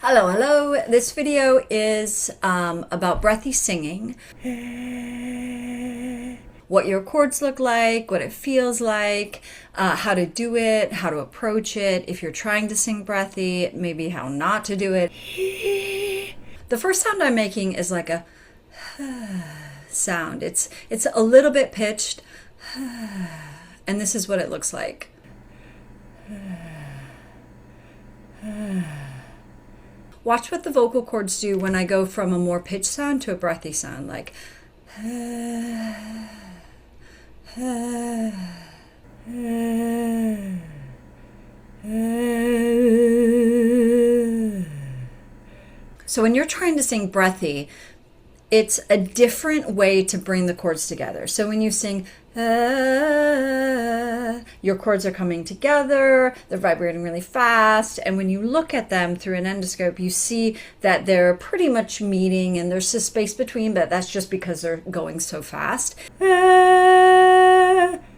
Hello, hello. This video is about breathy singing. What your chords look like, what it feels like, how to do it, how to approach it. If you're trying to sing breathy, maybe how not to do it. The first sound I'm making is like a sound. It's a little bit pitched, and this is what it looks like. Watch what the vocal cords do when I go from a more pitched sound to a breathy sound, like so when you're trying to sing breathy, it's a different way to bring the chords together. So when you sing, your chords are coming together, they're vibrating really fast, and when you look at them through an endoscope, you see that they're pretty much meeting and there's a space between, but that's just because they're going so fast.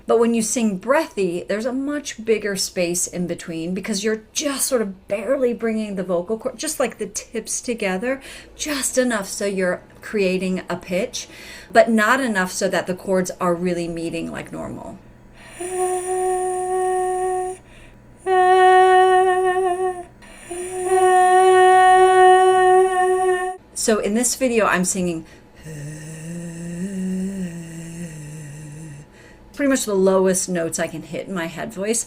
But when you sing breathy, there's a much bigger space in between because you're just sort of barely bringing the vocal cord, just like the tips together, just enough so you're creating a pitch, but not enough so that the chords are really meeting like normal. So in this video, I'm singing pretty much the lowest notes I can hit in my head voice.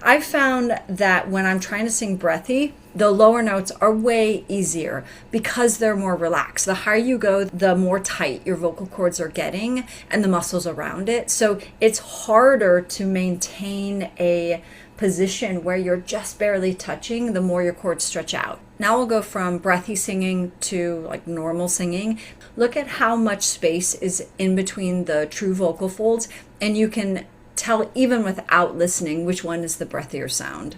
I've found that when I'm trying to sing breathy, the lower notes are way easier because they're more relaxed. The higher you go, the more tight your vocal cords are getting and the muscles around it. So it's harder to maintain a position where you're just barely touching the more your chords stretch out. Now we'll go from breathy singing to like normal singing. Look at how much space is in between the true vocal folds, and you can tell even without listening which one is the breathier sound.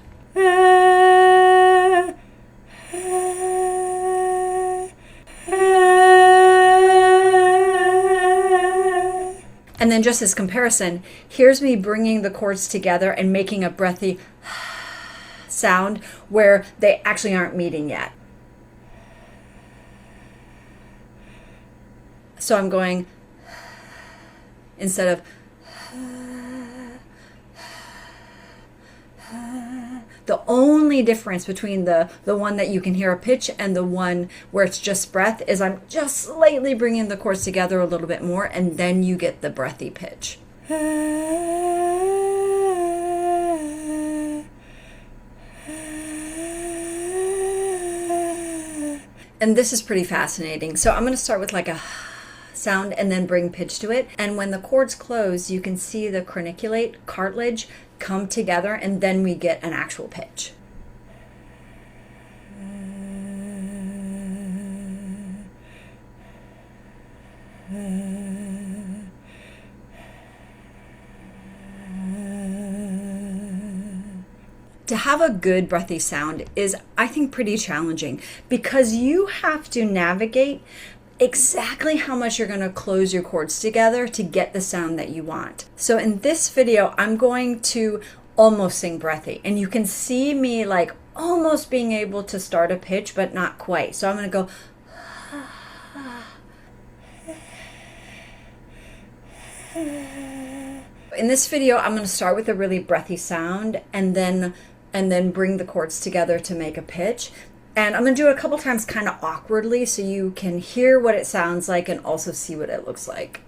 And then just as comparison, here's me bringing the chords together and making a breathy sound where they actually aren't meeting yet. So I'm going instead of the only difference between the one that you can hear a pitch and the one where it's just breath is I'm just slightly bringing the chords together a little bit more, and then you get the breathy pitch. And this is pretty fascinating. So I'm going to start with like a sound and then bring pitch to it. And when the chords close, you can see the corniculate, cartilage come together, and then we get an actual pitch. To have a good breathy sound is, I think, pretty challenging because you have to navigate exactly how much you're going to close your chords together to get the sound that you want. So in this video, I'm going to almost sing breathy, and you can see me like almost being able to start a pitch, but not quite. So I'm going to go in this video, I'm going to start with a really breathy sound and then bring the chords together to make a pitch. And I'm going to do it a couple times kind of awkwardly so you can hear what it sounds like and also see what it looks like.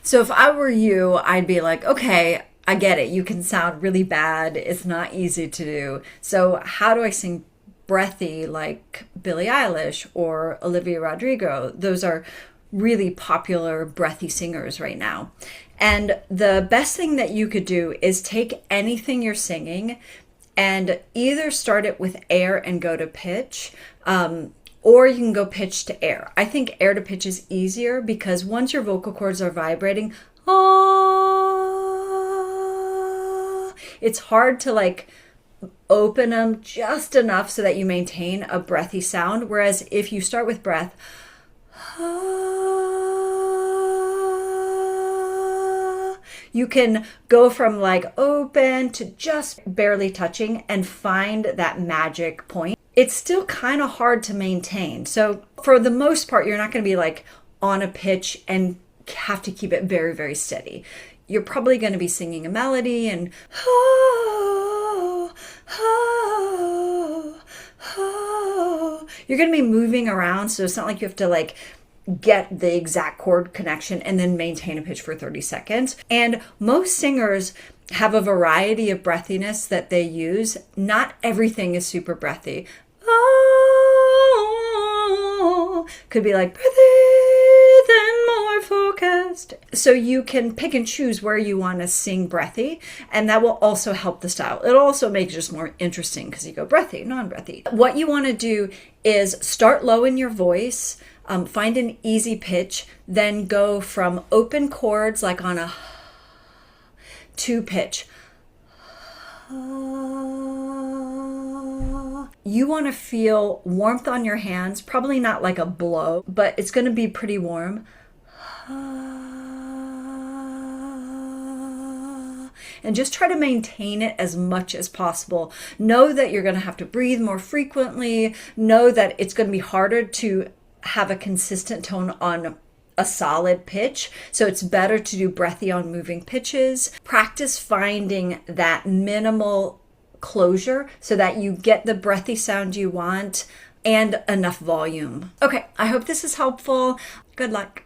So if I were you, I'd be like, okay, I get it. You can sound really bad. It's not easy to do. So how do I sing breathy like Billie Eilish or Olivia Rodrigo? Those are really popular breathy singers right now. And the best thing that you could do is take anything you're singing and either start it with air and go to pitch, or you can go pitch to air. I think air to pitch is easier because once your vocal cords are vibrating, it's hard to like open them just enough so that you maintain a breathy sound. Whereas if you start with breath, you can go from like open to just barely touching and find that magic point. It's still kind of hard to maintain. So for the most part, you're not going to be like on a pitch and have to keep it very, very steady. You're probably going to be singing a melody and you're going to be moving around. So it's not like you have to like get the exact chord connection and then maintain a pitch for 30 seconds. And most singers have a variety of breathiness that they use. Not everything is super breathy. Could be like breathy, then more focused. So you can pick and choose where you want to sing breathy, and that will also help the style. It'll also make it just more interesting because you go breathy, non-breathy. What you want to do is start low in your voice, find an easy pitch, then go from open chords like on a to pitch. You want to feel warmth on your hands, probably not like a blow, but it's going to be pretty warm. And just try to maintain it as much as possible. Know that you're going to have to breathe more frequently. Know that it's going to be harder to have a consistent tone on a solid pitch. So it's better to do breathy on moving pitches. Practice finding that minimal closure so that you get the breathy sound you want and enough volume. Okay, I hope this is helpful. Good luck.